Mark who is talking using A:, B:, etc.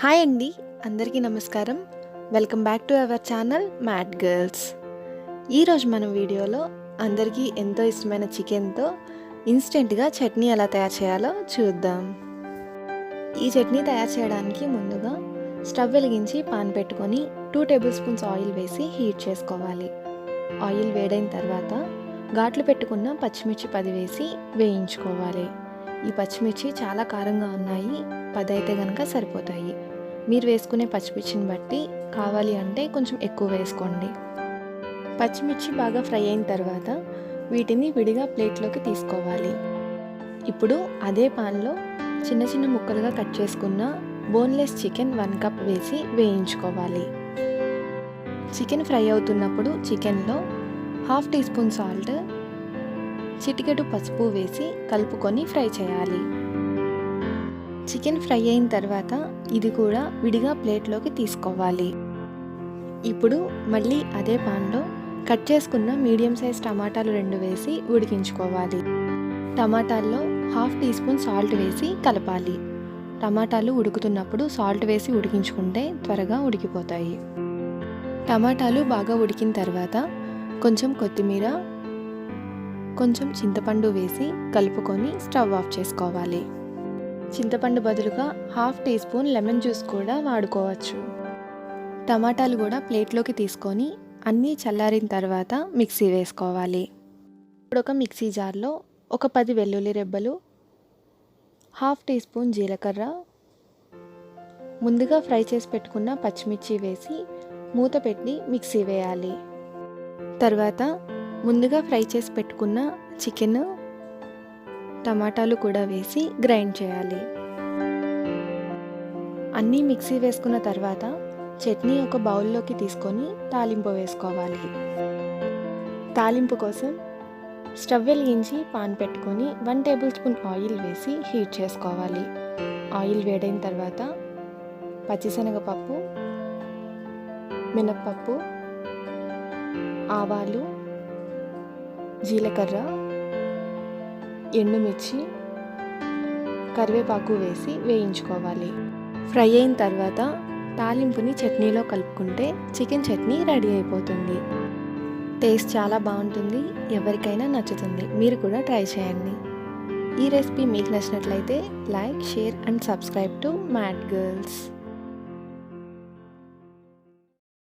A: Hi అండి, అందరికీ నమస్కారం. Welcome back to our channel mad girls. ఈరోజు మనం వీడియోలో అందరికీ ఎంతో ఇష్టమైన చికెన్తో ఇన్స్టెంట్గా చట్నీ ఎలా తయారు చేయాలో చూద్దాం. ఈ చట్నీ తయారు చేయడానికి ముందుగా స్టవ్ వెలిగించి పాన్ పెట్టుకొని 2 టేబుల్ స్పూన్స్ ఆయిల్ వేసి హీట్ చేసుకోవాలి. ఆయిల్ వేడైన తర్వాత ఘాట్లు పెట్టుకున్న పచ్చిమిర్చి 10 వేసి వేయించుకోవాలి. ఈ పచ్చిమిర్చి చాలా కారంగా ఉన్నాయి, 10 అయితే కనుక సరిపోతాయి. మీరు వేసుకునే పచ్చిమిర్చిని బట్టి కావాలి అంటే కొంచెం ఎక్కువ వేసుకోండి. పచ్చిమిర్చి బాగా ఫ్రై అయిన తర్వాత వీటిని విడిగా ప్లేట్లోకి తీసుకోవాలి. ఇప్పుడు అదే పాన్లో చిన్న చిన్న ముక్కలుగా కట్ చేసుకున్న బోన్లెస్ చికెన్ 1 కప్ వేసి వేయించుకోవాలి. చికెన్ ఫ్రై అవుతున్నప్పుడు చికెన్లో 1/2 టీ స్పూన్ సాల్ట్, చిటికెడు పసుపు వేసి కలుపుకొని ఫ్రై చేయాలి. చికెన్ ఫ్రై అయిన తర్వాత ఇది కూడా విడిగా ప్లేట్లోకి తీసుకోవాలి. ఇప్పుడు మళ్ళీ అదే పాన్లో కట్ చేసుకున్న మీడియం సైజ్ టమాటాలు 2 వేసి ఉడికించుకోవాలి. టమాటాల్లో 1/2 టీ స్పూన్ సాల్ట్ వేసి కలపాలి. టమాటాలు ఉడుకుతున్నప్పుడు సాల్ట్ వేసి ఉడికించుకుంటే త్వరగా ఉడికిపోతాయి. టమాటాలు బాగా ఉడికిన తర్వాత కొంచెం కొత్తిమీర, కొంచెం చింతపండు వేసి కలుపుకొని స్టవ్ ఆఫ్ చేసుకోవాలి. చింతపండు బదులుగా 1/2 టీ స్పూన్ లెమన్ జ్యూస్ కూడా వాడుకోవచ్చు. టమాటాలు కూడా ప్లేట్లోకి తీసుకొని అన్నీ చల్లారిన తర్వాత మిక్సీ వేసుకోవాలి. ఇప్పుడు ఒక మిక్సీ జార్లో ఒక 10 వెల్లుల్లి రెబ్బలు, 1/2 టీ స్పూన్ జీలకర్ర, ముందుగా ఫ్రై చేసి పెట్టుకున్న పచ్చిమిర్చి వేసి మూత పెట్టి మిక్సీ వేయాలి. తర్వాత ముందుగా ఫ్రై చేసి పెట్టుకున్న చికెన్, టమాటాలు కూడా వేసి గ్రైండ్ చేయాలి. అన్నీ మిక్సీ వేసుకున్న తర్వాత చట్నీ ఒక బౌల్లోకి తీసుకొని తాలింపు వేసుకోవాలి. తాలింపు కోసం స్టవ్ వెలిగించి పాన్ పెట్టుకొని 1 టేబుల్ స్పూన్ ఆయిల్ వేసి హీట్ చేసుకోవాలి. ఆయిల్ వేడైన తర్వాత పచ్చిశనగపప్పు, మినప్పప్పు, ఆవాలు, జీలకర్ర, ఎండుమిర్చి, కరివేపాకు వేసి వేయించుకోవాలి. ఫ్రై అయిన తర్వాత తాలింపుని చట్నీలో కలుపుకుంటే చికెన్ చట్నీ రెడీ అయిపోతుంది. టేస్ట్ చాలా బాగుంటుంది, ఎవరికైనా నచ్చుతుంది. మీరు కూడా ట్రై చేయండి. ఈ రెసిపీ మీకు నచ్చినట్లయితే like, share and subscribe to mad girls.